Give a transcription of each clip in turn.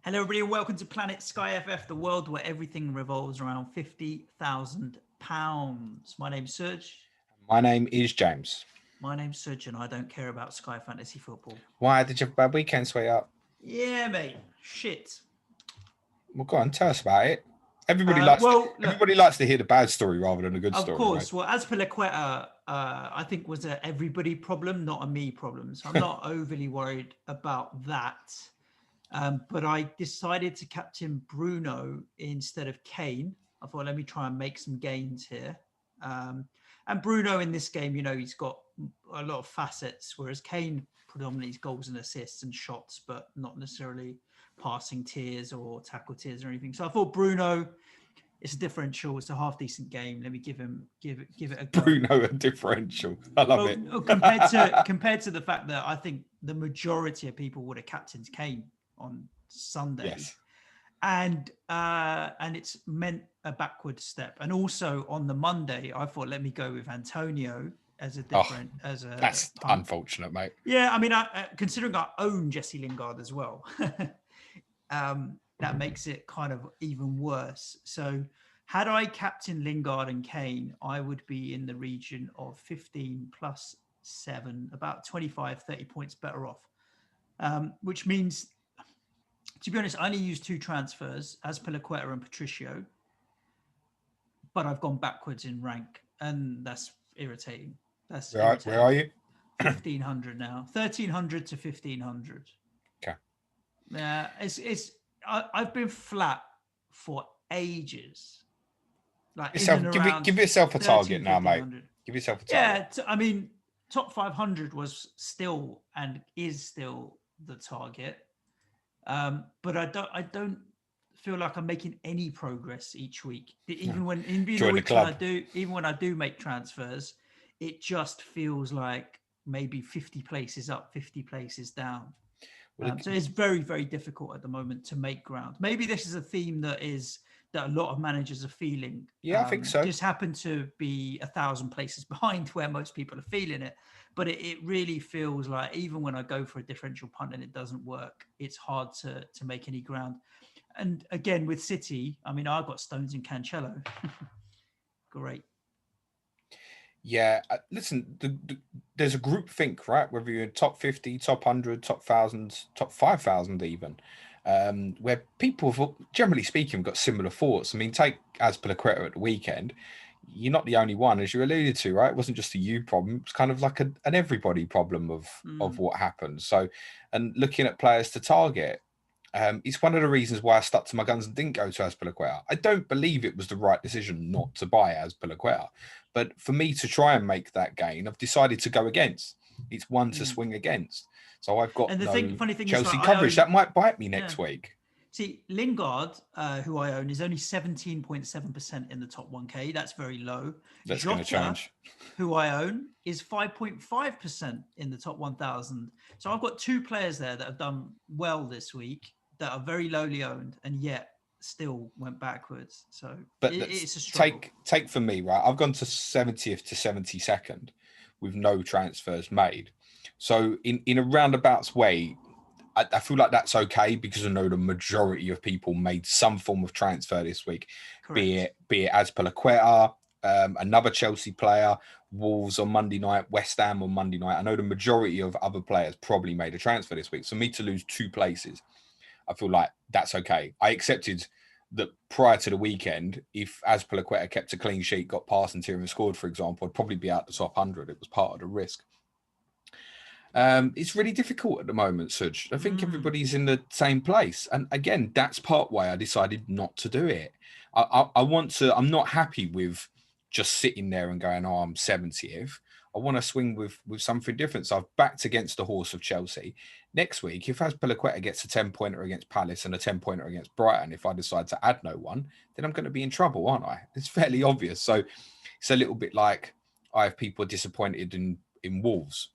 Hello, everybody, and welcome to Planet SkyFF, the world where everything revolves around £50,000. My name's Serge. My name is James. My name's Serge, and I don't care about Sky Fantasy Football. Why did you have a bad weekend, sweetheart? Yeah, mate. Shit. Well, go on, tell us about it. Everybody likes to hear the bad story rather than a good story. Of course. Right? Well, Azpilicueta, I think was an everybody problem, not a me problem. So I'm not overly worried about that. But I decided to captain Bruno instead of Kane. I thought, let me try and make some gains here. And Bruno in this game, he's got a lot of facets, whereas Kane predominantly is goals and assists and shots, but not necessarily passing tiers or tackle tiers or anything. So I thought Bruno, it's a differential. It's a half decent game. Let me give it a go. Bruno a differential. I love it. Compared to the fact that I think the majority of people would have captained Kane on Sunday. Yes. And it's meant a backward step. And also on the Monday, I thought, let me go with Antonio as a different that's punt. Unfortunate, mate. Yeah, I mean, considering I own Jesse Lingard as well, that makes it kind of even worse. So had I captained Lingard and Kane, I would be in the region of 15 plus 7, about 25, 30 points better off, which means, to be honest, I only used 2 transfers, Azpilicueta and Patricio, but I've gone backwards in rank, and that's irritating. That's irritating. Where are you? 1,500 now, 1,300 to 1,500. Okay. Yeah, I've been flat for ages. Like give yourself a target now, mate. Give yourself a target. Yeah, I mean, top 500 was still and is still the target. But I don't feel like I'm making any progress each week. Even when I do make transfers, it just feels like maybe 50 places up, 50 places down. So it's very, very difficult at the moment to make ground. Maybe this is a theme that a lot of managers are feeling. Yeah, I think so. Just happen to be 1,000 places behind where most people are feeling it. But it really feels like even when I go for a differential punt and it doesn't work, it's hard to make any ground. And again, with City, I mean, I've got Stones and Cancelo. Great. Yeah, listen, there's a group think, right? Whether you're in top 50, top 100, top 1,000, top 5,000 even, where people have, generally speaking, got similar thoughts. I mean, take Azpilicueta at the weekend. You're not the only one, as you alluded to, right? It wasn't just a you problem. It's kind of like an everybody problem of what happened. So, and looking at players to target, it's one of the reasons why I stuck to my guns and didn't go to Azpilicueta. I don't believe it was the right decision not to buy Azpilicueta. But for me to try and make that gain, I've decided to go against. It's one to swing against. So I've got funny thing Chelsea is coverage. That might bite me next week. See, Lingard, who I own, is only 17.7% in the top 1K. That's very low. That's going to change. Who I own, is 5.5% in the top 1,000. So I've got 2 players there that have done well this week that are very lowly owned and yet still went backwards. So it's a struggle. Take for me, right? I've gone to 70th to 72nd with no transfers made. So in a roundabouts way, I feel like that's okay because I know the majority of people made some form of transfer this week. Correct. Be it Azpilicueta, another Chelsea player, Wolves on Monday night, West Ham on Monday night. I know the majority of other players probably made a transfer this week. So me to lose 2 places, I feel like that's okay. I accepted that prior to the weekend, if Azpilicueta kept a clean sheet, got past and Tyrion scored, for example, I'd probably be out the top 100. It was part of the risk. It's really difficult at the moment, Suj. I think everybody's in the same place. And again, that's part why I decided not to do it. I'm not happy with just sitting there and going, oh, I'm 70th. I want to swing with something different. So I've backed against the horse of Chelsea. Next week, if Azpilicueta gets a 10-pointer against Palace and a 10-pointer against Brighton, if I decide to add no one, then I'm going to be in trouble, aren't I? It's fairly obvious. So it's a little bit like I have people disappointed in Wolves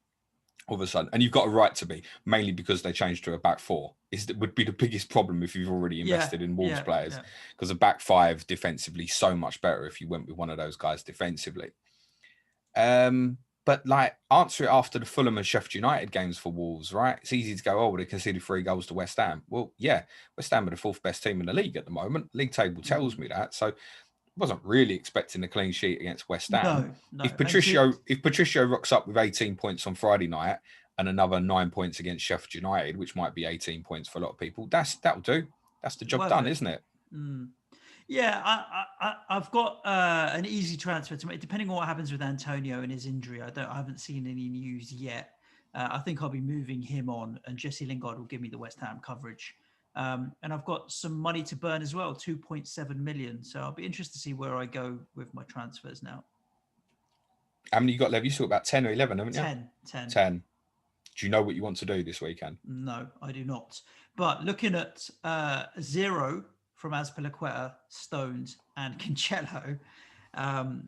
all of a sudden. And you've got a right to be, mainly because they changed to a back 4. Would be the biggest problem if you've already invested in Wolves players. Because a back 5 defensively so much better if you went with one of those guys defensively. But But like, answer it after the Fulham and Sheffield United games for Wolves, right? It's easy to go, oh, they conceded 3 goals to West Ham. Well, yeah, West Ham are the 4th best team in the league at the moment. League table tells me that. So wasn't really expecting a clean sheet against West Ham. No. If Patricio rocks up with 18 points on Friday night and another 9 points against Sheffield United, which might be 18 points for a lot of people, that'll do. That's the job done, isn't it? Yeah, I've got an easy transfer to make, depending on what happens with Antonio and his injury. I haven't seen any news yet. I think I'll be moving him on, and Jesse Lingard will give me the West Ham coverage. And I've got some money to burn as well, 2.7 million. So I'll be interested to see where I go with my transfers now. How many you got, Lev? You saw about 10 or 11, haven't you? 10. Do you know what you want to do this weekend? No, I do not. But looking at 0 from Azpilicueta, Stones, and Cancelo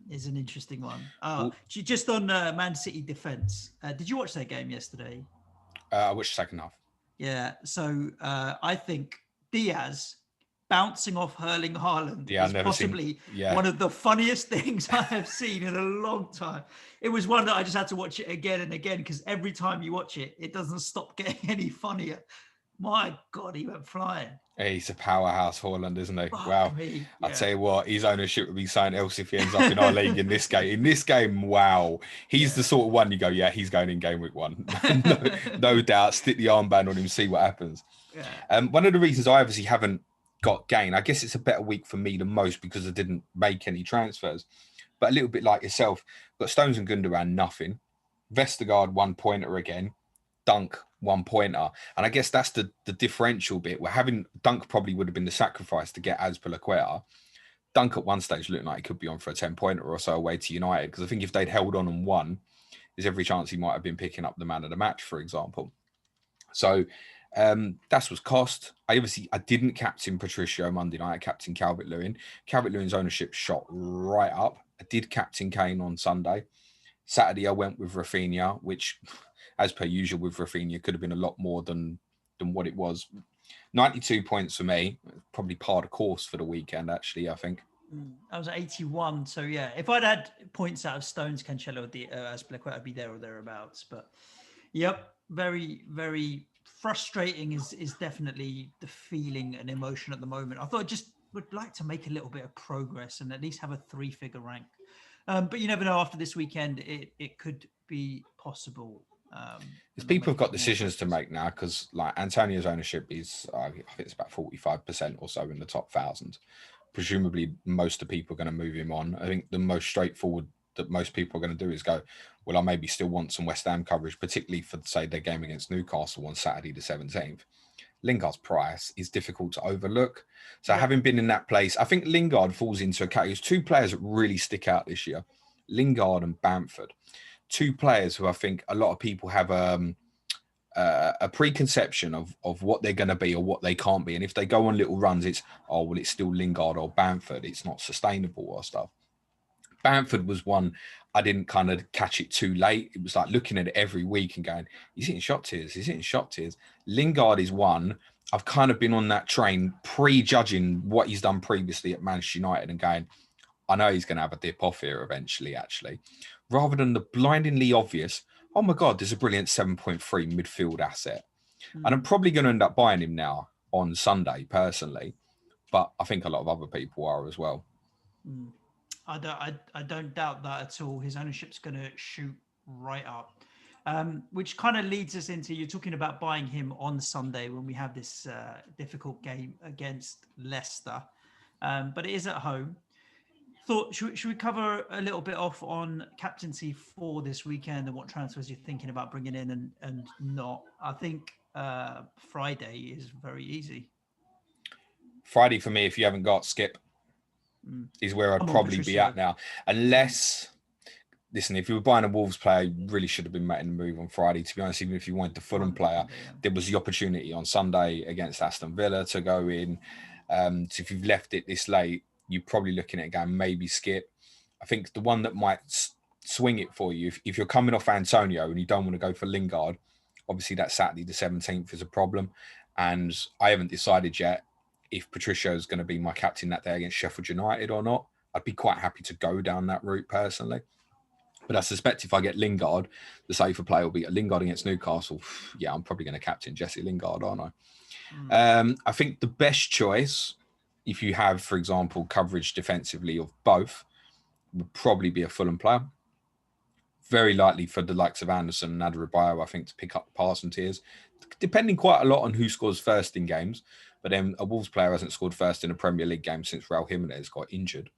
is an interesting one. Just on Man City defence, did you watch that game yesterday? I watched the second half. Yeah, so I think Diaz bouncing off Erling Haaland is possibly one of the funniest things I have seen in a long time. It was one that I just had to watch it again and again, because every time you watch it, it doesn't stop getting any funnier. My God, he went flying. He's a powerhouse, Haaland, isn't he? Wow. I tell you what, his ownership would be something else if he ends up in our league in this game. In this game, wow. He's the sort of one you go, yeah, he's going in game week 1. no doubt. Stick the armband on him, see what happens. Yeah. One of the reasons I obviously haven't got Kane, I guess it's a better week for me than most because I didn't make any transfers. But a little bit like yourself, got Stones and Gundogan, nothing. Vestergaard, 1-pointer again. Dunk, 1-pointer. And I guess that's the differential bit. We're having Dunk probably would have been the sacrifice to get Azpilicueta. Dunk at one stage looked like he could be on for a 10-pointer or so away to United, because I think if they'd held on and won, there's every chance he might have been picking up the man of the match, for example. So that's what's cost. I didn't captain Patricio Monday night. I captained Calvert-Lewin. Calvert-Lewin's ownership shot right up. I did captain Kane on Sunday. Saturday I went with Rafinha, which, as per usual with Rafinha, could have been a lot more than what it was. 92 points for me, probably par the course for the weekend, actually, I think. I was at 81, so yeah, if I'd had points out of Stones, Cancelo, Azpilicueta, I'd be there or thereabouts. But yep, very, very frustrating is definitely the feeling and emotion at the moment. I thought I just would like to make a little bit of progress and at least have a 3-figure rank. But you never know, after this weekend, it could be possible. People have got decisions to make now, because like Antonio's ownership is, I think it's about 45% or so in the top 1,000. Presumably, most of the people are going to move him on. I think the most straightforward that most people are going to do is go, well, I maybe still want some West Ham coverage, particularly for, say, their game against Newcastle on Saturday the 17th. Lingard's price is difficult to overlook. So having been in that place, I think Lingard falls into a category. There's 2 players that really stick out this year, Lingard and Bamford. 2 players who I think a lot of people have a preconception of what they're going to be or what they can't be. And if they go on little runs, it's, oh, well, it's still Lingard or Bamford. It's not sustainable or stuff. Bamford was one I didn't kind of catch it too late. It was like looking at it every week and going, he's hitting shot tiers. He's hitting shot tiers. Lingard is one. I've kind of been on that train prejudging what he's done previously at Manchester United and going, I know he's going to have a dip off here eventually, actually. Rather than the blindingly obvious, oh my God, there's a brilliant 7.3 midfield asset. And I'm probably going to end up buying him now on Sunday, personally. But I think a lot of other people are as well. I don't doubt that at all. His ownership's going to shoot right up. Which kind of leads us into, you're talking about buying him on Sunday when we have this difficult game against Leicester. But it is at home. Should we cover a little bit off on captaincy for this weekend and what transfers you're thinking about bringing in and not? I think Friday is very easy. Friday for me, if you haven't got Skip, is where I'd probably be at now. Unless, listen, if you were buying a Wolves player, you really should have been making the move on Friday. To be honest, even if you wanted the Fulham player, there was the opportunity on Sunday against Aston Villa to go in. So if you've left it this late, you're probably looking at going maybe Skip. I think the one that might swing it for you, if you're coming off Antonio and you don't want to go for Lingard, obviously that Saturday the 17th is a problem. And I haven't decided yet if Patricio is going to be my captain that day against Sheffield United or not. I'd be quite happy to go down that route personally. But I suspect if I get Lingard, the safer play will be Lingard against Newcastle. Yeah, I'm probably going to captain Jesse Lingard, aren't I? I think the best choice, if you have, for example, coverage defensively of both, would probably be a Fulham player. Very likely for the likes of Anderson and Adarabioyo, I think, to pick up the pass and tears, depending quite a lot on who scores first in games. But then a Wolves player hasn't scored first in a Premier League game since Raul Jimenez got injured.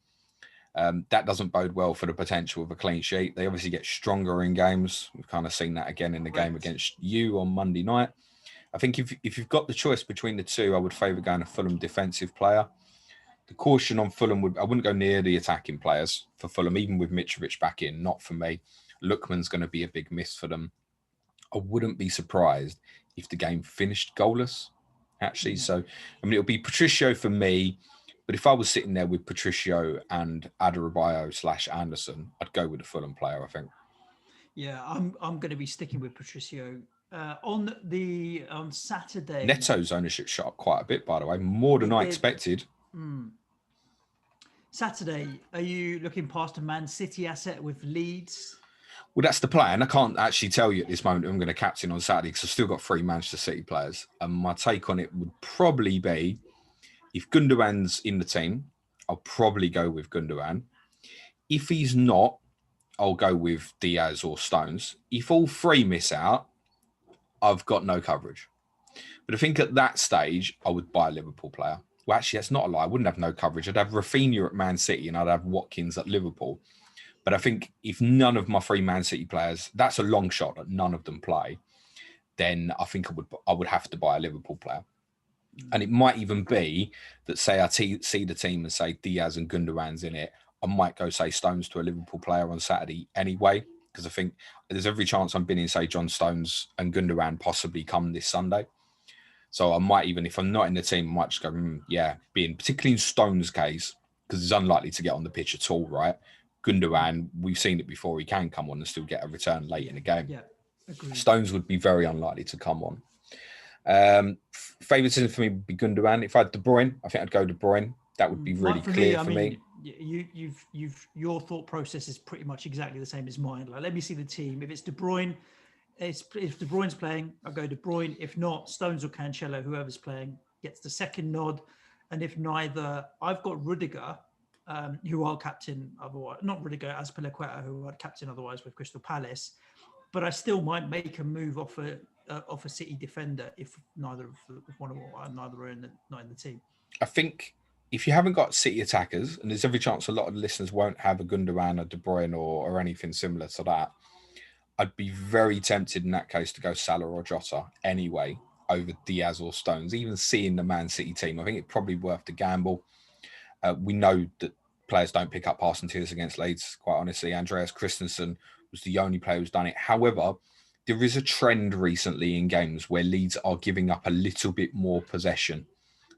That doesn't bode well for the potential of a clean sheet. They obviously get stronger in games. We've kind of seen that again in the game against you on Monday night. I think if you've got the choice between the two, I would favour going a Fulham defensive player. The caution on Fulham I wouldn't go near the attacking players for Fulham, even with Mitrovic back in. Not for me. Lookman's going to be a big miss for them. I wouldn't be surprised if the game finished goalless, actually. So, I mean, it'll be Patricio for me. But if I was sitting there with Patricio and Adarabioyo / Anderson, I'd go with the Fulham player, I think. Yeah, I'm going to be sticking with Patricio. On Saturday, Neto's ownership shot up quite a bit, by the way, more than I expected. Saturday, are you looking past a Man City asset with Leeds? Well, that's the plan. I can't actually tell you at this moment who I'm going to captain on Saturday because I've still got 3 Manchester City players. And my take on it would probably be, if Gundogan's in the team, I'll probably go with Gundogan. If he's not, I'll go with Diaz or Stones. If all 3 miss out, I've got no coverage. But I think at that stage, I would buy a Liverpool player. Well, actually, that's not a lie. I wouldn't have no coverage. I'd have Rafinha at Man City and I'd have Watkins at Liverpool. But I think if none of my 3 Man City players, that's a long shot that none of them play, then I think I would have to buy a Liverpool player. And it might even be that, say, I see the team and say Diaz and Gundogan's in it, I might go, say, Stones to a Liverpool player on Saturday anyway, because I think there's every chance I'm bidding, say, John Stones and Gundogan possibly come this Sunday. So I might even, if I'm not in the team, I might just go, being particularly in Stones' case, because he's unlikely to get on the pitch at all, right? Gundogan, we've seen it before, he can come on and still get a return late in the game. Yeah, agreed. Stones would be very unlikely to come on. Favoritism for me would be Gundogan. If I had De Bruyne, I think I'd go De Bruyne. That would be really clear for me. Your thought process is pretty much exactly the same as mine. Like, let me see the team. If it's De Bruyne, if De Bruyne's playing, I'll go De Bruyne. If not, Stones or Cancelo, whoever's playing, gets the second nod. And if neither, I've got Rudiger, who I'll captain otherwise. Not Rudiger, Azpilicueta, who I'd captain otherwise with Crystal Palace. But I still might make a move off a City defender if neither are not in the team. I think if you haven't got City attackers, and there's every chance a lot of the listeners won't have a Gundogan or De Bruyne or anything similar to that, I'd be very tempted in that case to go Salah or Jota anyway over Diaz or Stones. Even seeing the Man City team, I think it's probably worth the gamble. We know that players don't pick up pass and tears against Leeds, quite honestly. Andreas Christensen was the only player who's done it. However, there is a trend recently in games where Leeds are giving up a little bit more possession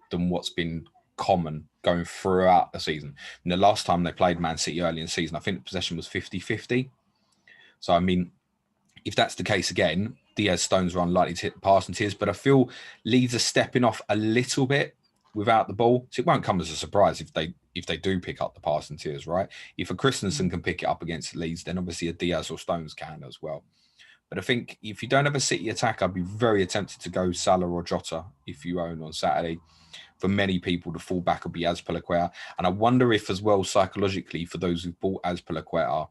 than what's been common going throughout the season. And the last time they played Man City early in the season, I think the possession was 50-50. So, I mean, if that's the case again, Diaz, Stones are unlikely to hit the pass and tears, but I feel Leeds are stepping off a little bit without the ball. So it won't come as a surprise if they do pick up the pass and tears, right? If a Christensen can pick it up against Leeds, then obviously a Diaz or Stones can as well. But I think if you don't have a City attack, I'd be very tempted to go Salah or Jota if you own on Saturday. For many people, the fallback will be Azpilicueta. And I wonder if as well, psychologically, for those who've bought Azpilicueta,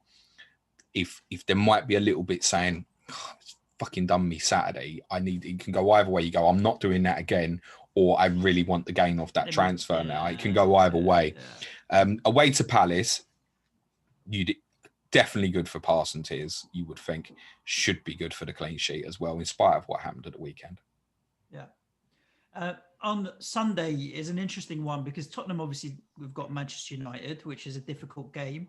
if there might be a little bit saying, it's fucking done me Saturday. It can go either way. You go, I'm not doing that again, or I really want the gain off that transfer now. It can go either way. Away to Palace, you'd definitely good for pass and tears, you would think. Should be good for the clean sheet as well, in spite of what happened at the weekend. Yeah. On Sunday is an interesting one because Tottenham, obviously, we've got Manchester United, which is a difficult game.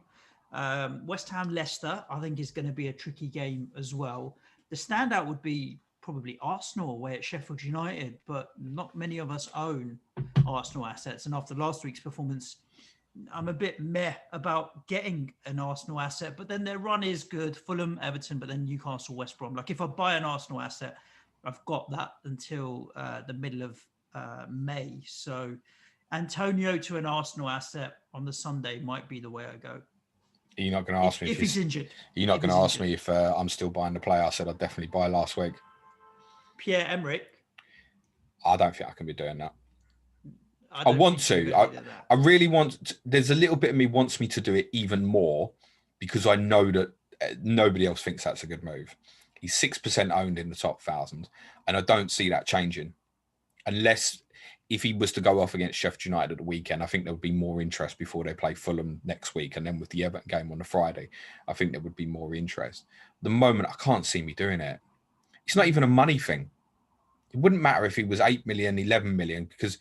West Ham, Leicester, I think is going to be a tricky game as well. The standout would be probably Arsenal away at Sheffield United, but not many of us own Arsenal assets. And after last week's performance, I'm a bit meh about getting an Arsenal asset, but then their run is good. Fulham, Everton, but then Newcastle, West Brom. Like if I buy an Arsenal asset, I've got that until the middle of May. So Antonio to an Arsenal asset on the Sunday might be the way I go. You're not going to ask me if he's injured. You're not going to ask me if I'm still buying the player I said I'd definitely buy last week. Pierre-Emerick. I don't think I can be doing that. I want to. I really want to. There's a little bit of me wants me to do it even more because I know that nobody else thinks that's a good move. He's 6% owned in the top 1,000, and I don't see that changing unless if he was to go off against Sheffield United at the weekend. I think there would be more interest before they play Fulham next week, and then with the Everton game on the Friday, I think there would be more interest. At the moment, I can't see me doing it. It's not even a money thing. It wouldn't matter if he was 8 million, 11 million, because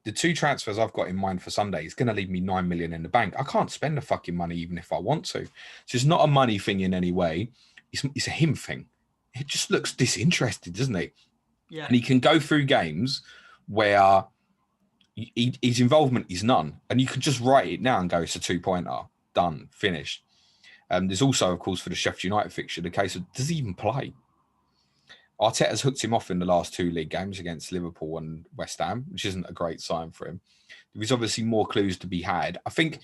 the two transfers I've got in mind for Sunday is going to leave me 9 million in the bank. I can't spend the fucking money even if I want to. So it's not a money thing in any way. It's a him thing. It just looks disinterested, doesn't it? Yeah. And he can go through games where his involvement is none. And you can just write it now and go, it's a 2-pointer. Done. Finished. There's also, of course, for the Sheffield United fixture, the case of, does he even play? Arteta's hooked him off in the last 2 league games against Liverpool and West Ham, which isn't a great sign for him. There's obviously more clues to be had. I think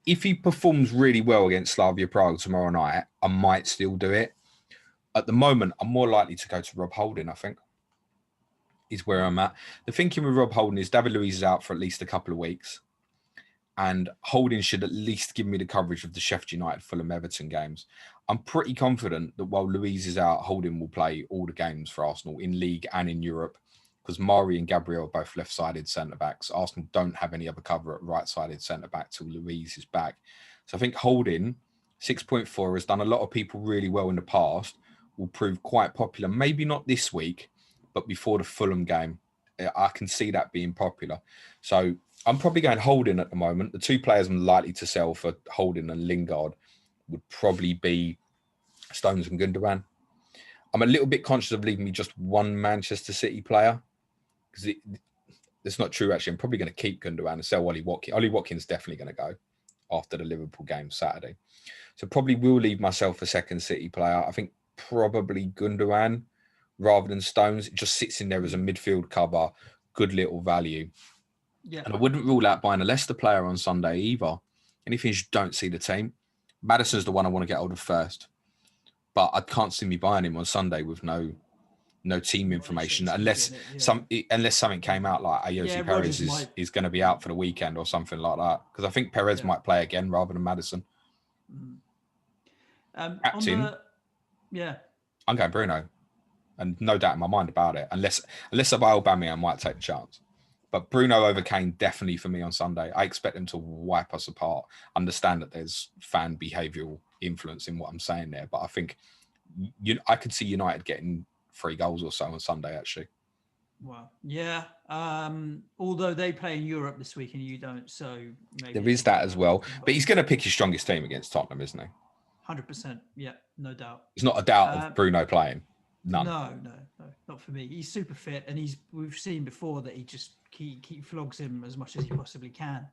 if he performs really well against Slavia Prague tomorrow night, I might still do it. At the moment, I'm more likely to go to Rob Holding, I think, is where I'm at. The thinking with Rob Holding is David Luiz is out for at least a couple of weeks. And Holding should at least give me the coverage of the Sheffield United, Fulham, Everton games. I'm pretty confident that while Luiz is out, Holding will play all the games for Arsenal in League and in Europe, because Mari and Gabriel are both left-sided centre-backs. Arsenal don't have any other cover at right-sided centre-back till Luiz is back. So I think Holding, 6.4, has done a lot of people really well in the past, will prove quite popular. Maybe not this week, but before the Fulham game. I can see that being popular. So I'm probably going Holding at the moment. The two players I'm likely to sell for Holding and Lingard would probably be Stones and Gundogan. I'm a little bit conscious of leaving me just one Manchester City player because it's not true, actually. I'm probably going to keep Gundogan and sell Ollie Watkins. Ollie Watkins definitely going to go after the Liverpool game Saturday. So probably will leave myself a second City player. I think probably Gundogan rather than Stones. It just sits in there as a midfield cover, good little value. Yeah. And I wouldn't rule out buying a Leicester player on Sunday either. Anything you don't see the team. Maddison's the one I want to get hold of first. But I can't see me buying him on Sunday with no team information unless something came out like Ayoze Perez is going to be out for the weekend or something like that. Because I think Perez might play again rather than Maddison. Captain, I'm going Bruno. And no doubt in my mind about it. Unless I buy Aubameyang, I might take the chance. But Bruno over Kane, definitely for me on Sunday. I expect them to wipe us apart. Understand that there's fan behavioural influence in what I'm saying there. But I think I could see United getting 3 goals or so on Sunday, actually. Wow. Yeah. Although they play in Europe this week and you don't. So maybe there is that as well. But he's going to pick his strongest team against Tottenham, isn't he? 100%. Yeah, no doubt. There's not a doubt of Bruno playing. None. No, not for me. He's super fit, and we've seen before that he flogs him as much as he possibly can.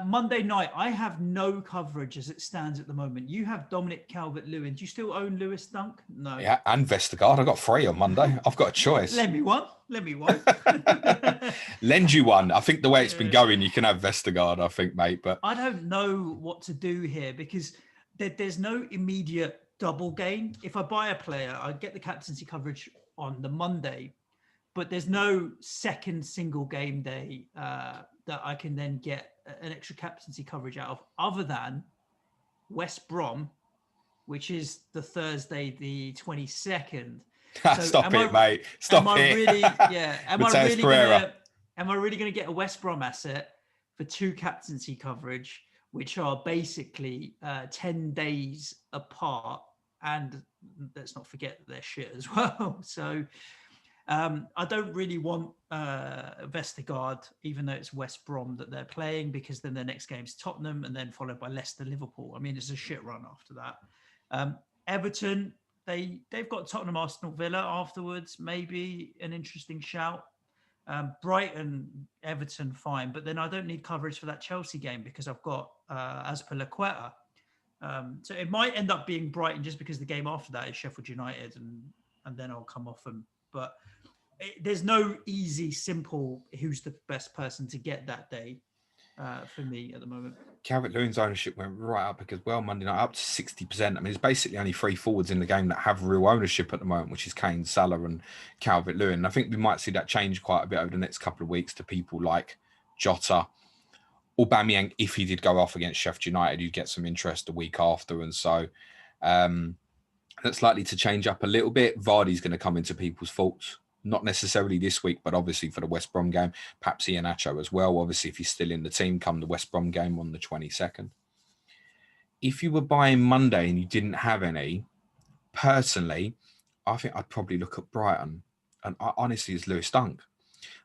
Monday night, I have no coverage as it stands at the moment. You have Dominic Calvert-Lewin. Do you still own Lewis Dunk? No. Yeah, and Vestergaard. I've got 3 on Monday. I've got a choice. Lend me one. Lend you one. I think the way it's been going, you can have Vestergaard, I think, mate. But I don't know what to do here because there's no immediate double gain. If I buy a player, I get the captaincy coverage on the Monday, but there's no second single game day that I can then get an extra captaincy coverage out of, other than West Brom, which is the Thursday, the 22nd. So Stop it, mate. Stop it. Am I really going to get a West Brom asset for 2 captaincy coverage, which are basically 10 days apart, and let's not forget their shit as well. So I don't really want Vestergaard, even though it's West Brom that they're playing, because then their next game's Tottenham and then followed by Leicester, Liverpool. I mean, it's a shit run after that. Everton, they've got Tottenham, Arsenal, Villa afterwards. Maybe an interesting shout. Brighton, Everton, fine, but then I don't need coverage for that Chelsea game because I've got Azpilicueta. So it might end up being Brighton just because the game after that is Sheffield United, and then I'll come off them. But there's no easy, simple who's the best person to get that day. for me at the moment. Calvert-Lewin's ownership went right up because, well, Monday night up to 60%. I mean, it's basically only 3 forwards in the game that have real ownership at the moment, which is Kane, Salah, and Calvert-Lewin. And I think we might see that change quite a bit over the next couple of weeks to people like Jota, Aubameyang. If he did go off against Sheffield United, you'd get some interest the week after, and so that's likely to change up a little bit. Vardy's going to come into people's thoughts. Not necessarily this week, but obviously for the West Brom game, perhaps Iheanacho as well. Obviously, if he's still in the team, come the West Brom game on the 22nd. If you were buying Monday and you didn't have any, personally, I think I'd probably look at Brighton. And honestly, it's Lewis Dunk.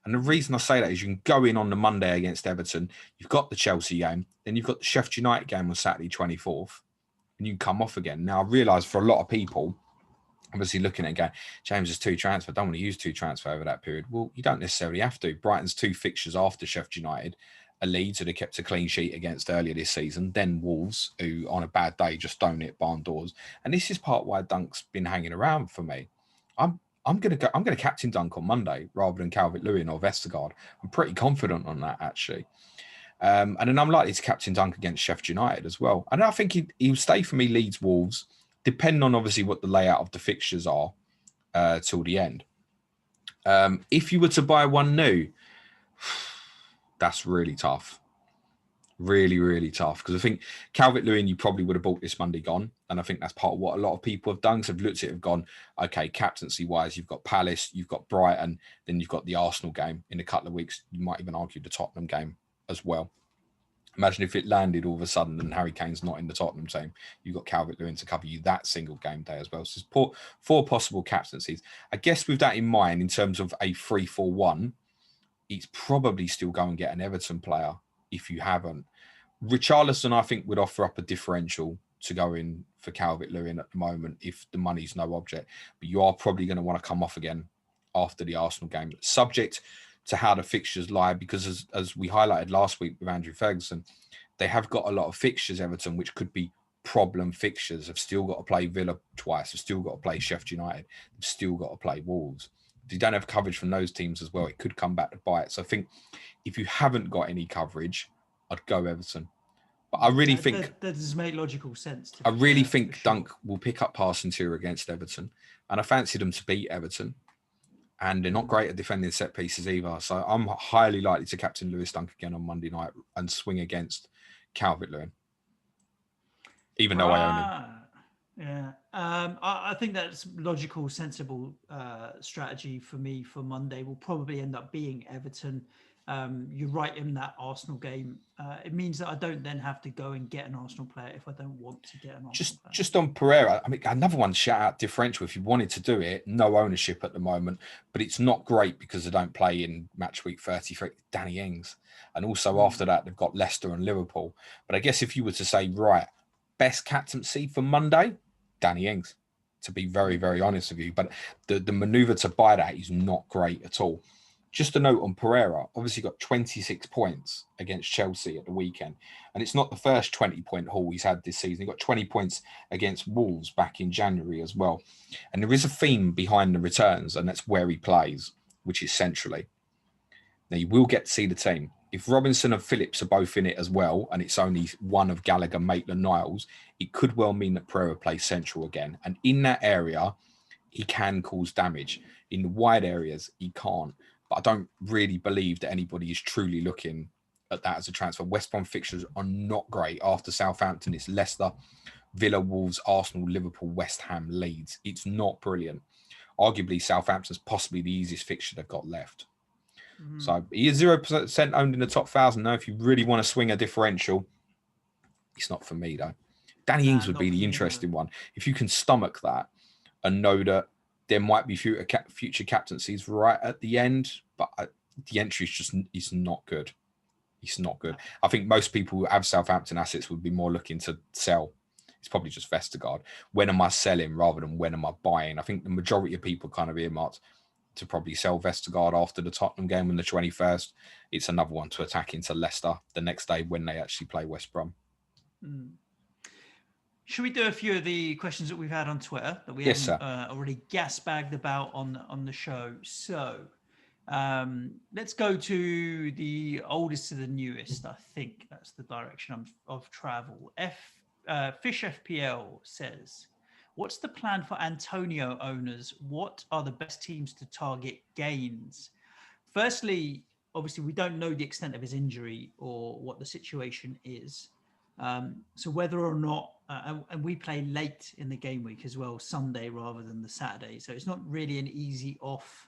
And the reason I say that is you can go in on the Monday against Everton. You've got the Chelsea game. Then you've got the Sheffield United game on Saturday 24th. And you can come off again. Now, I realise for a lot of people, obviously looking at it going, James has 2 transfer. I don't want to use 2 transfer over that period. Well, you don't necessarily have to. Brighton's 2 fixtures after Sheffield United are Leeds, who they kept a clean sheet against earlier this season. Then Wolves, who on a bad day just don't hit barn doors. And this is part why Dunk's been hanging around for me. I'm going to captain Dunk on Monday rather than Calvert-Lewin or Vestergaard. I'm pretty confident on that actually. And then I'm likely to captain Dunk against Sheffield United as well. And I think he'll stay for me Leeds, Wolves, depending on obviously what the layout of the fixtures are till the end. If you were to buy one new, that's really tough. Really, really tough. Because I think Calvert-Lewin, you probably would have bought this Monday gone. And I think that's part of what a lot of people have done. So they've looked at it and gone, okay, captaincy-wise, you've got Palace, you've got Brighton, then you've got the Arsenal game in a couple of weeks. You might even argue the Tottenham game as well. Imagine if it landed all of a sudden and Harry Kane's not in the Tottenham team. You've got Calvert-Lewin to cover you that single game day as well. So there's 4 possible captaincies. I guess with that in mind, in terms of a 3-4-1, it's probably still go and get an Everton player if you haven't. Richarlison, I think, would offer up a differential to go in for Calvert-Lewin at the moment if the money's no object. But you are probably going to want to come off again after the Arsenal game, subject to how the fixtures lie, because as we highlighted last week with Andrew Ferguson, they have got a lot of fixtures, Everton, which could be problem fixtures. They've still got to play Villa twice. They've still got to play Sheffield United. They've still got to play Wolves. If you don't have coverage from those teams as well, it could come back to bite. So I think if you haven't got any coverage, I'd go Everton. But I really think that does make logical sense. I really think Dunk will pick up passing tier against Everton, and I fancy them to beat Everton. And they're not great at defending set pieces either. So I'm highly likely to captain Lewis Dunk again on Monday night and swing against Calvert-Lewin, even though I own him. Yeah, I think that's logical, sensible strategy for me for Monday. Will probably end up being Everton. You're right in that Arsenal game. It means that I don't then have to go and get an Arsenal player if I don't want to get an Arsenal player. Just on Pereira, I mean, another one, shout out differential. If you wanted to do it, no ownership at the moment, but it's not great because they don't play in match week 33. Danny Ings. And also after that, they've got Leicester and Liverpool. But I guess if you were to say, right, best captaincy for Monday, Danny Ings, to be very, very honest with you. But the manoeuvre to buy that is not great at all. Just a note on Pereira, obviously got 26 points against Chelsea at the weekend. And it's not the first 20-point haul he's had this season. He got 20 points against Wolves back in January as well. And there is a theme behind the returns, and that's where he plays, which is centrally. Now, you will get to see the team. If Robinson and Phillips are both in it as well, and it's only one of Gallagher, Maitland-Niles, it could well mean that Pereira plays central again. And in that area, he can cause damage. In the wide areas, he can't. But I don't really believe that anybody is truly looking at that as a transfer. West Brom fixtures are not great. After Southampton, it's Leicester, Villa, Wolves, Arsenal, Liverpool, West Ham, Leeds. It's not brilliant. Arguably, Southampton's possibly the easiest fixture they've got left. So he is 0% owned in the top 1,000. Now, if you really want to swing a differential, it's not for me, though. Danny Ings would be the interesting one. If you can stomach that and know that there might be future captaincies right at the end, but the entry is just it's not good. It's not good. I think most people who have Southampton assets would be more looking to sell. It's probably just Vestergaard. When am I selling rather than when am I buying? I think the majority of people kind of earmarked to probably sell Vestergaard after the Tottenham game on the 21st. It's another one to attack into Leicester the next day when they actually play West Brom. Should we do a few of the questions that we've had on Twitter that we haven't already gas-bagged about on the show? So Let's go to the oldest to the newest. I think that's the direction of travel. Fish FPL says, what's the plan for Antonio owners? What are the best teams to target gains? Firstly, obviously, we don't know the extent of his injury or what the situation is. So whether or not, and we play late in the game week as well, Sunday rather than the Saturday. So it's not really an easy off.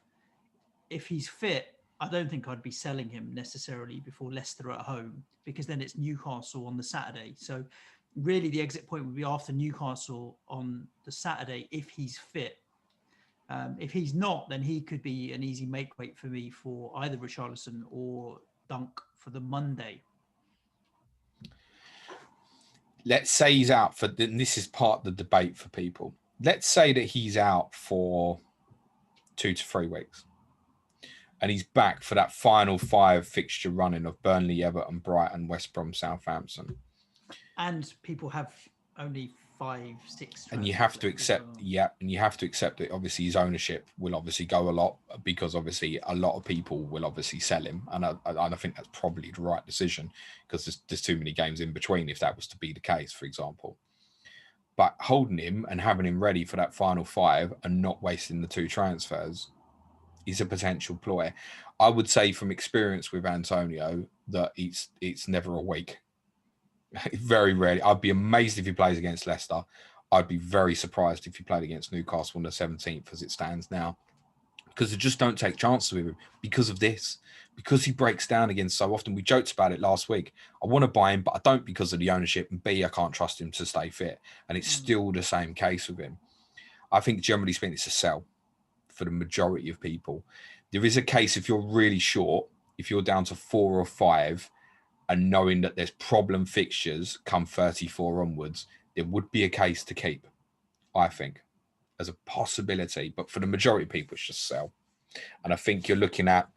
If he's fit, I don't think I'd be selling him necessarily before Leicester at home, because then it's Newcastle on the Saturday. So really the exit point would be after Newcastle on the Saturday if he's fit. If he's not, then he could be an easy make weight for me for either Richarlison or Dunk for the Monday. Let's say he's out for, and this is part of the debate for people. Let's say that he's out for 2 to 3 weeks. And he's back for that final 5 fixture running of Burnley, Everton, Brighton, West Brom, Southampton. And people have only 5, 6. And you have to accept, and you have to accept that obviously his ownership will obviously go a lot, because obviously a lot of people will obviously sell him. And I think that's probably the right decision, because there's too many games in between if that was to be the case, for example. But holding him and having him ready for that final 5 and not wasting the 2 transfers is a potential ploy. I would say from experience with Antonio that it's never a week. Very rarely. I'd be amazed if he plays against Leicester. I'd be very surprised if he played against Newcastle on the 17th as it stands now, because they just don't take chances with him because of this, because he breaks down again so often. We joked about it last week. I want to buy him, but I don't because of the ownership, and B, I can't trust him to stay fit. And it's still the same case with him. I think generally speaking, it's a sell for the majority of people. There is a case if you're really short, if you're down to 4 or 5 and knowing that there's problem fixtures come 34 onwards, there would be a case to keep, I think, as a possibility. But for the majority of people, it's just sell. And I think you're looking at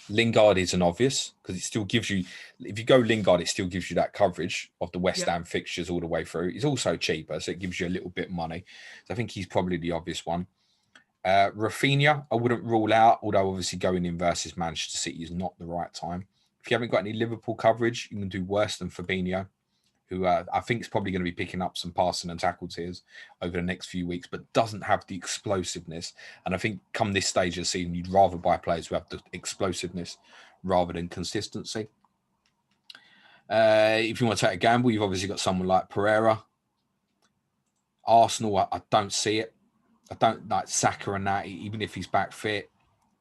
Lingard is an obvious, because it still gives you, if you go Lingard, it still gives you that coverage of the West Ham fixtures all the way through. It's also cheaper, so it gives you a little bit of money. So I think he's probably the obvious one. Rafinha, I wouldn't rule out, although obviously going in versus Manchester City is not the right time. If you haven't got any Liverpool coverage, you can do worse than Fabinho, who I think is probably going to be picking up some passing and tackle tiers over the next few weeks, but doesn't have the explosiveness. And I think come this stage of the season, you'd rather buy players who have the explosiveness rather than consistency. If you want to take a gamble, you've obviously got someone like Pereira. Arsenal, I don't see it. I don't like Saka and that. Even if he's back fit,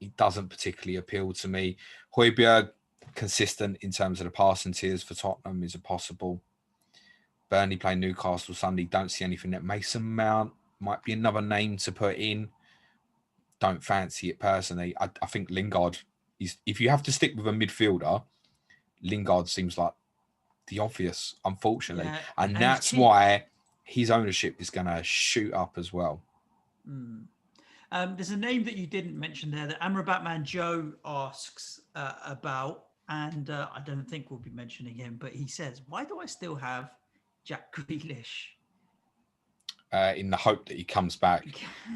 he doesn't particularly appeal to me. Højbjerg, consistent in terms of the passing tiers for Tottenham is a possible. Burnley playing Newcastle Sunday. Don't see anything that Mason Mount might be another name to put in. Don't fancy it personally. I think Lingard is, if you have to stick with a midfielder, Lingard seems like the obvious, unfortunately. Yeah, and that's why his ownership is going to shoot up as well. There's a name that you didn't mention there that Amrabatman Joe asks about, and I don't think we'll be mentioning him, but he says, why do I still have Jack Grealish? In the hope that he comes back.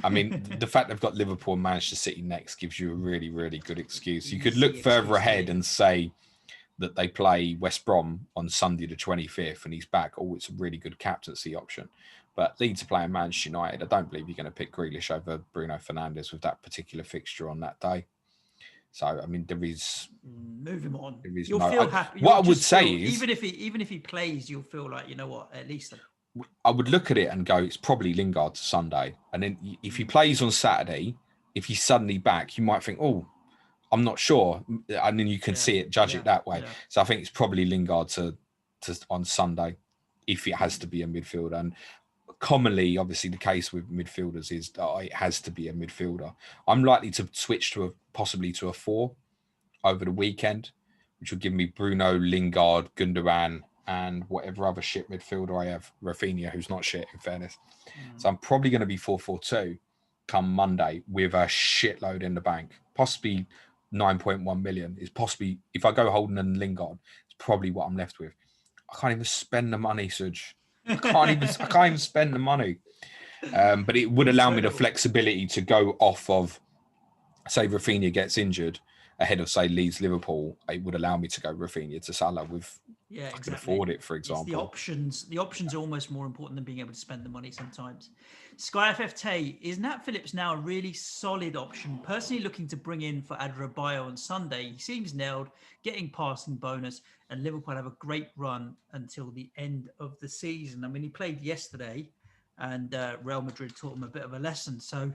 I mean, the fact they've got Liverpool and Manchester City next gives you a really, really good excuse. You could look further ahead and say that they play West Brom on Sunday the 25th and he's back. Oh, it's a really good captaincy option. But Leeds are playing Manchester United. I don't believe you're going to pick Grealish over Bruno Fernandes with that particular fixture on that day. So, I mean, there is... Move him on. You'll feel happy. What I would say is... Even if he plays, you'll feel like, you know what, at least... I would look at it and go, it's probably Lingard to Sunday. And then if he plays on Saturday, if he's suddenly back, you might think, oh, I'm not sure. And then you can see it, judge it that way. Yeah. So I think it's probably Lingard to on Sunday, if it has to be a midfielder. And commonly, obviously, the case with midfielders is that it has to be a midfielder. I'm likely to switch to possibly to a 4 over the weekend, which will give me Bruno, Lingard, Gundogan, and whatever other shit midfielder I have, Rafinha, who's not shit, in fairness. So I'm probably going to be 4-4-2 come Monday with a shitload in the bank. Possibly 9.1 million is possibly, if I go Holden and Lingard, it's probably what I'm left with. I can't even spend the money, Suj. I can't even spend the money. But it would allow me the flexibility to go off of say Rafinha gets injured ahead of, say, Leeds Liverpool, it would allow me to go Rafinha to Salah if I could afford it, for example. It's the options. The options are almost more important than being able to spend the money sometimes. SkyFF Tay, is Nat Phillips now a really solid option? Personally looking to bring in for Adebayo on Sunday. He seems nailed, getting passing bonus, and Liverpool have a great run until the end of the season. I mean, he played yesterday and Real Madrid taught him a bit of a lesson. So,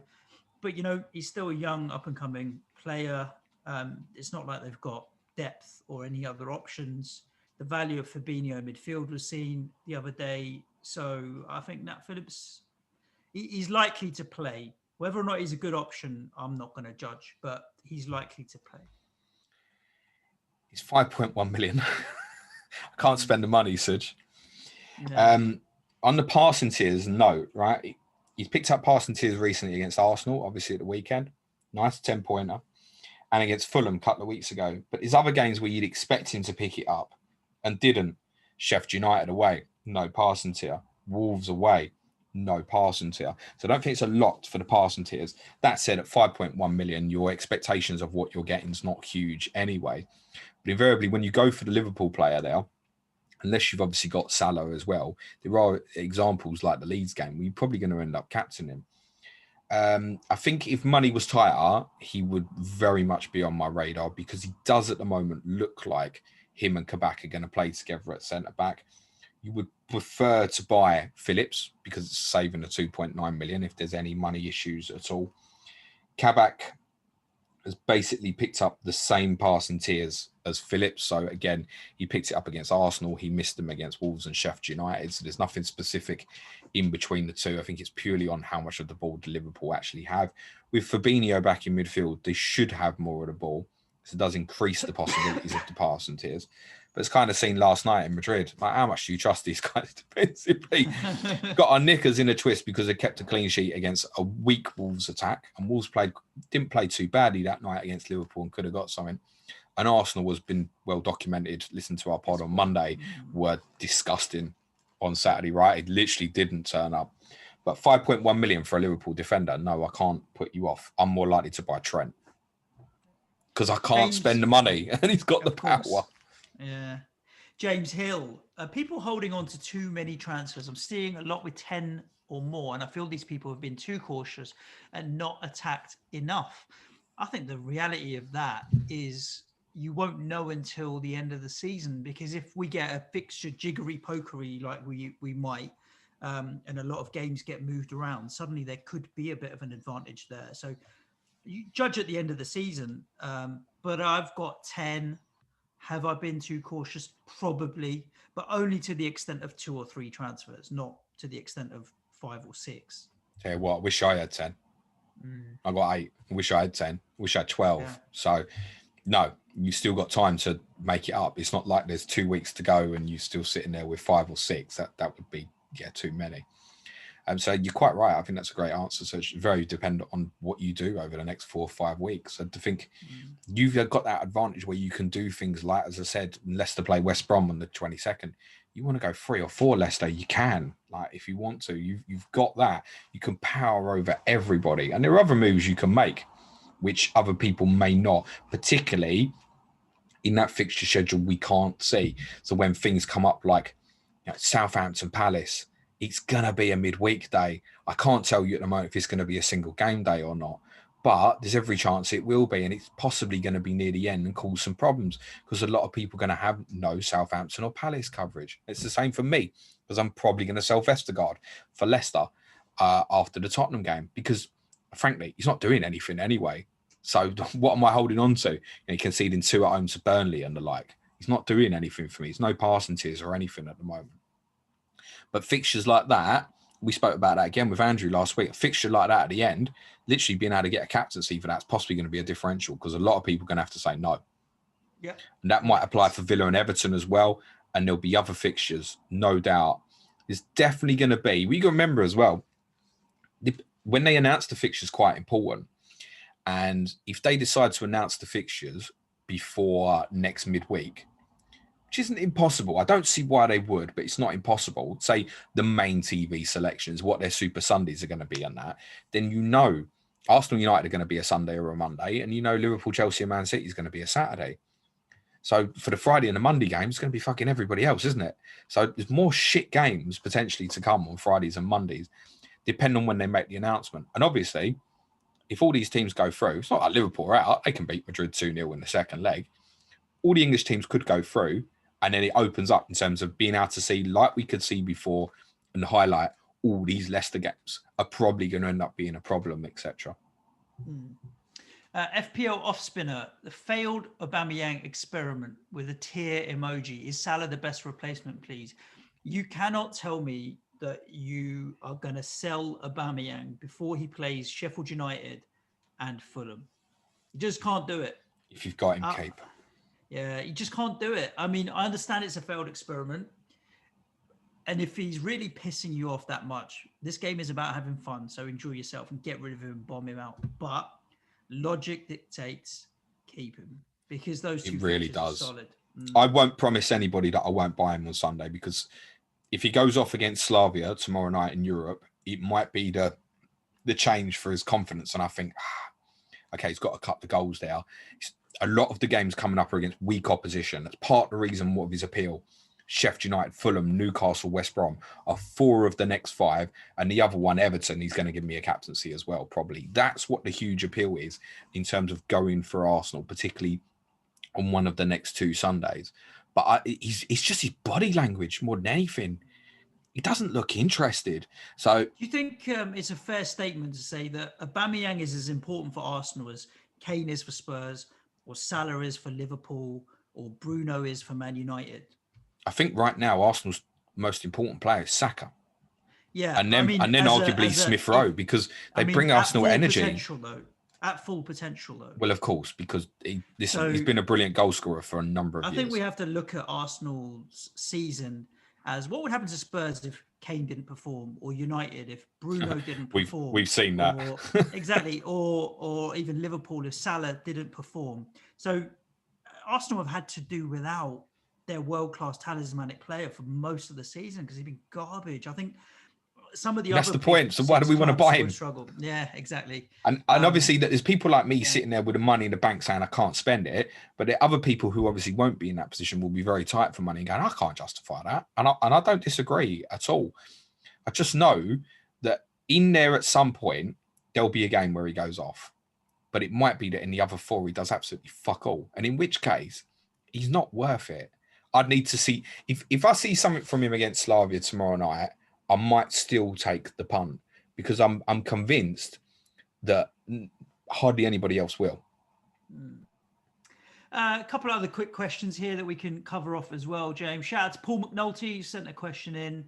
but he's still a young up and coming player. It's not like they've got depth or any other options. The value of Fabinho midfield was seen the other day. So I think Nat Phillips, he's likely to play. Whether or not he's a good option, I'm not going to judge, but he's likely to play. He's 5.1 million. I can't spend the money, Suj. No. On the passing tiers, no, right? He's picked up passing tiers recently against Arsenal, obviously at the weekend. Nice 10-pointer. And against Fulham a couple of weeks ago. But there's other games where you'd expect him to pick it up and didn't. Sheffield United away, no passing tier. Wolves away, no passing tier. So I don't think it's a lot for the passing tiers. That said, at 5.1 million, your expectations of what you're getting is not huge anyway. But invariably, when you go for the Liverpool player there, unless you've obviously got Salah as well, there are examples like the Leeds game where you're probably going to end up captaining him. I think if money was tighter, he would very much be on my radar because he does at the moment look like him and Kabak are going to play together at centre-back. You would prefer to buy Phillips because it's saving the 2.9 million if there's any money issues at all. Kabak has basically picked up the same passing tiers as Phillips. So again, he picked it up against Arsenal. He missed them against Wolves and Sheffield United. So there's nothing specific in between the two. I think it's purely on how much of the ball do Liverpool actually have. With Fabinho back in midfield, they should have more of the ball. So it does increase the possibilities of the passing tiers. But it's kind of seen last night in Madrid. Like, how much do you trust these guys defensively? Got our knickers in a twist because they kept a clean sheet against a weak Wolves attack. And Wolves didn't play too badly that night against Liverpool and could have got something. And Arsenal has been well documented. Listen to our pod on Monday. Were disgusting on Saturday, right? It literally didn't turn up. But 5.1 million for a Liverpool defender, no, I can't put you off. I'm more likely to buy Trent because I can't spend the money and he's got the power. Yeah. James Hill, people holding on to too many transfers. I'm seeing a lot with 10 or more, and I feel these people have been too cautious and not attacked enough. I think the reality of that is you won't know until the end of the season, because if we get a fixture jiggery pokery like we might, and a lot of games get moved around, suddenly there could be a bit of an advantage there. So you judge at the end of the season, but I've got 10. Have I been too cautious? Probably, but only to the extent of 2 or 3 transfers, not to the extent of 5 or 6. Tell you what, I wish I had 10. I got 8. I wish I had 10. I wish I had 12. Yeah. So, no, you still got time to make it up. It's not like there's 2 weeks to go and you're still sitting there with 5 or 6. That would be, too many. So you're quite right. I think that's a great answer. So it's very dependent on what you do over the next 4 or 5 weeks. And to think you've got that advantage where you can do things like, as I said, Leicester play West Brom on the 22nd. You want to go 3 or 4 Leicester, you can. Like, if you want to, you've got that. You can power over everybody. And there are other moves you can make, which other people may not, particularly in that fixture schedule we can't see. So when things come up like Southampton Palace, it's going to be a midweek day. I can't tell you at the moment if it's going to be a single game day or not, but there's every chance it will be, and it's possibly going to be near the end and cause some problems because a lot of people are going to have no Southampton or Palace coverage. It's the same for me because I'm probably going to sell Vestergaard for Leicester after the Tottenham game because, frankly, he's not doing anything anyway. So what am I holding on to? Conceding 2 at home to Burnley and the like. He's not doing anything for me. There's no passing tiers or anything at the moment. But fixtures like that, we spoke about that again with Andrew last week. A fixture like that at the end, literally being able to get a captaincy for that's possibly going to be a differential because a lot of people are going to have to say no. Yeah. And that might apply for Villa and Everton as well. And there'll be other fixtures, no doubt. There's definitely going to be. We can remember as well, when they announce the fixtures, quite important. And if they decide to announce the fixtures before next midweek, which isn't impossible. I don't see why they would, but it's not impossible. Say the main TV selections, what their Super Sundays are going to be on that, then Arsenal United are going to be a Sunday or a Monday, and Liverpool, Chelsea, and Man City is going to be a Saturday. So for the Friday and the Monday games, it's going to be fucking everybody else, isn't it? So there's more shit games potentially to come on Fridays and Mondays, depending on when they make the announcement. And obviously, if all these teams go through, it's not like Liverpool are out. They can beat Madrid 2-0 in the second leg. All the English teams could go through, and then it opens up in terms of being able to see, like we could see before, and highlight all these Leicester games are probably going to end up being a problem, etc. FPL off spinner, the failed Aubameyang experiment with a tear emoji. Is Salah the best replacement, please? You cannot tell me that you are going to sell Aubameyang before he plays Sheffield United and Fulham. You just can't do it. If you've got him, Cape. Yeah, you just can't do it. I mean, I understand it's a failed experiment. And if he's really pissing you off that much, this game is about having fun. So enjoy yourself and get rid of him and bomb him out. But logic dictates keep him, because those two really does. are solid. I won't promise anybody that I won't buy him on Sunday, because if he goes off against Slavia tomorrow night in Europe, it might be the change for his confidence. And I think, okay, he's got a couple of goals there. A lot of the games coming up are against weak opposition. That's part of the reason of his appeal. Sheffield United, Fulham, Newcastle, West Brom are 4 of the next 5. And the other one, Everton, he's going to give me a captaincy as well, probably. That's what the huge appeal is in terms of going for Arsenal, particularly on one of the next 2 Sundays. But it's just his body language more than anything. He doesn't look interested. So, do you think it's a fair statement to say that Aubameyang is as important for Arsenal as Kane is for Spurs, or Salah is for Liverpool, or Bruno is for Man United? I think right now Arsenal's most important player is Saka. Yeah, and then arguably Smith Rowe, because they bring Arsenal energy. At full potential, though. Well, of course, because he's been a brilliant goal scorer for a number of years. I think we have to look at Arsenal's season as what would happen to Spurs if Kane didn't perform, or United if Bruno didn't perform. We've seen that. Exactly, or even Liverpool if Salah didn't perform. So Arsenal have had to do without their world-class talismanic player for most of the season because he's been garbage. I think some of the that's the point. So why do we want to buy him? Struggle. Yeah, exactly. And obviously there's people like me sitting there with the money in the bank saying I can't spend it, but there are other people who obviously won't be in that position, will be very tight for money and going, I can't justify that. And I don't disagree at all. I just know that in there at some point there'll be a game where he goes off, but it might be that in the other 4 he does absolutely fuck all, and in which case he's not worth it. I'd need to see if I see something from him against Slavia tomorrow night, I might still take the punt, because I'm convinced that hardly anybody else will. A couple of other quick questions here that we can cover off as well, James. Shout out to Paul McNulty, who sent a question in.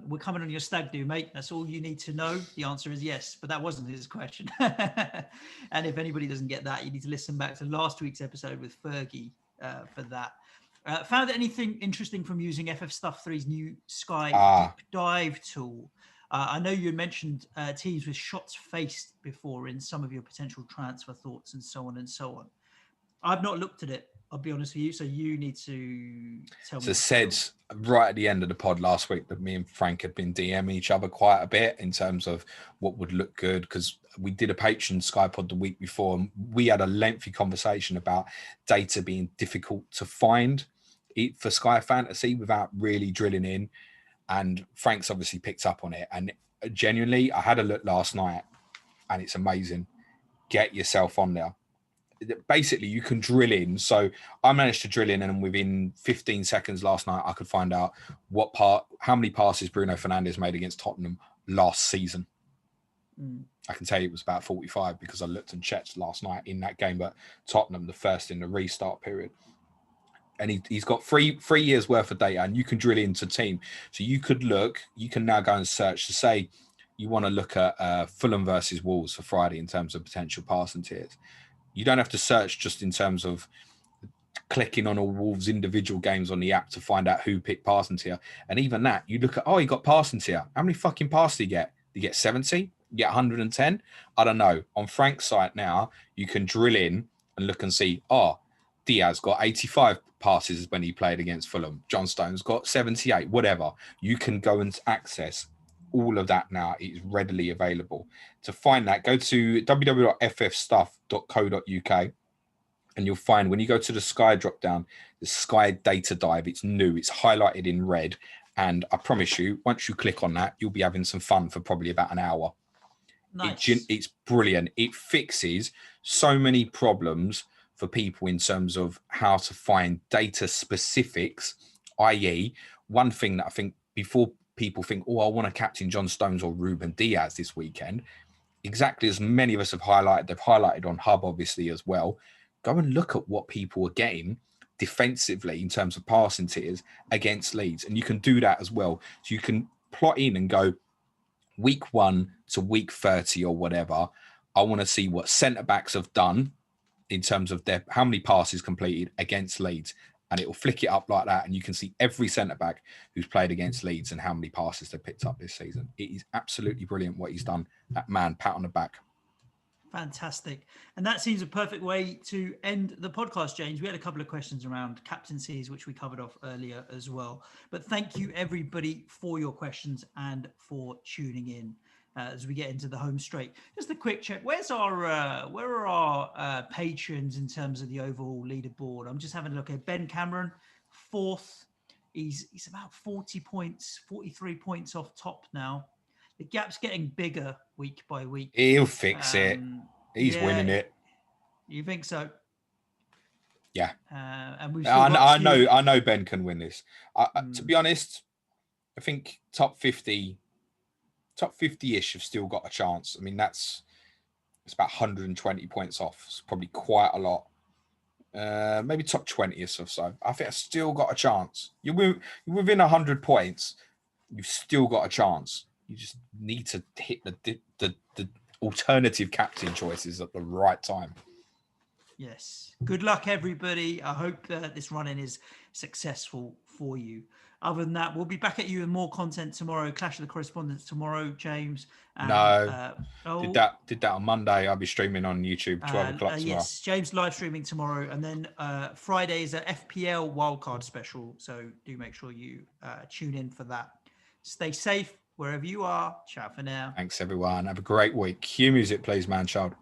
We're coming on your stag do, mate. That's all you need to know. The answer is yes, but that wasn't his question. And if anybody doesn't get that, you need to listen back to last week's episode with Fergie for that. Found anything interesting from using FF Stuff 3's new Sky Deep Dive tool? I know you mentioned teams with shots faced before in some of your potential transfer thoughts and so on and so on. I've not looked at it, I'll be honest with you, so you need to tell me. So said right at the end of the pod last week that me and Frank had been DMing each other quite a bit in terms of what would look good, because we did a Patreon Sky pod the week before and we had a lengthy conversation about data being difficult to find for Sky Fantasy without really drilling in. And Frank's obviously picked up on it. And genuinely, I had a look last night and it's amazing. Get yourself on there. Basically, you can drill in. So I managed to drill in, and within 15 seconds last night, I could find out how many passes Bruno Fernandes made against Tottenham last season. I can tell you it was about 45 because I looked and checked last night in that game, but Tottenham, the first in the restart period. And he's got three years worth of data, and you can drill into team. So you can now go and search to say you want to look at Fulham versus Wolves for Friday in terms of potential passing tiers. You don't have to search just in terms of clicking on all Wolves individual games on the app to find out who picked passing tier. And even that, you look at, he got passing tier. How many fucking passes did he get? Did he get 70? Did he get 110? I don't know. On Frank's site now, you can drill in and look and see, Diaz got 85 passes when he played against Fulham. John Stone's got 78, whatever. You can go and access all of that now is readily available. To find that, go to www.ffstuff.co.uk. And you'll find when you go to the Sky drop down, the Sky Data Dive, it's new, it's highlighted in red. And I promise you, once you click on that, you'll be having some fun for probably about an hour. Nice. It's brilliant. It fixes so many problems for people in terms of how to find data specifics, i.e., one thing that I think before people think, oh, I want to captain John Stones or Ruben Diaz this weekend, exactly as many of us have highlighted, they've highlighted on Hub, obviously, as well. Go and look at what people are getting defensively in terms of passing tiers against Leeds. And you can do that as well. So you can plot in and go week 1 to week 30 or whatever. I want to see what centre-backs have done in terms of their how many passes completed against Leeds. And it will flick it up like that. And you can see every centre-back who's played against Leeds and how many passes they picked up this season. It is absolutely brilliant what he's done. That man, pat on the back. Fantastic. And that seems a perfect way to end the podcast, James. We had a couple of questions around captaincies, which we covered off earlier as well. But thank you, everybody, for your questions and for tuning in as we get into the home straight. Just a quick check. Where are our patrons in terms of the overall leaderboard? I'm just having a look at Ben Cameron, 4th. He's about 40 points, 43 points off top now. The gap's getting bigger week by week. He'll fix it. He's winning it. You think so? Yeah. And we've I know Ben can win this. To be honest, I think top 50-ish have still got a chance. I mean, it's about 120 points off. It's probably quite a lot. Maybe top 20-ish or so. I think I've still got a chance. You're within 100 points. You've still got a chance. You just need to hit the alternative captain choices at the right time. Yes. Good luck, everybody. I hope that this run-in is successful for you. Other than that, we'll be back at you with more content tomorrow. Clash of the Correspondents tomorrow, James. And, did that on Monday. I'll be streaming on YouTube 12 o'clock tomorrow. Yes, James live streaming tomorrow. And then Friday is a FPL wildcard special. So do make sure you tune in for that. Stay safe wherever you are. Ciao for now. Thanks, everyone. Have a great week. Cue music, please, man child.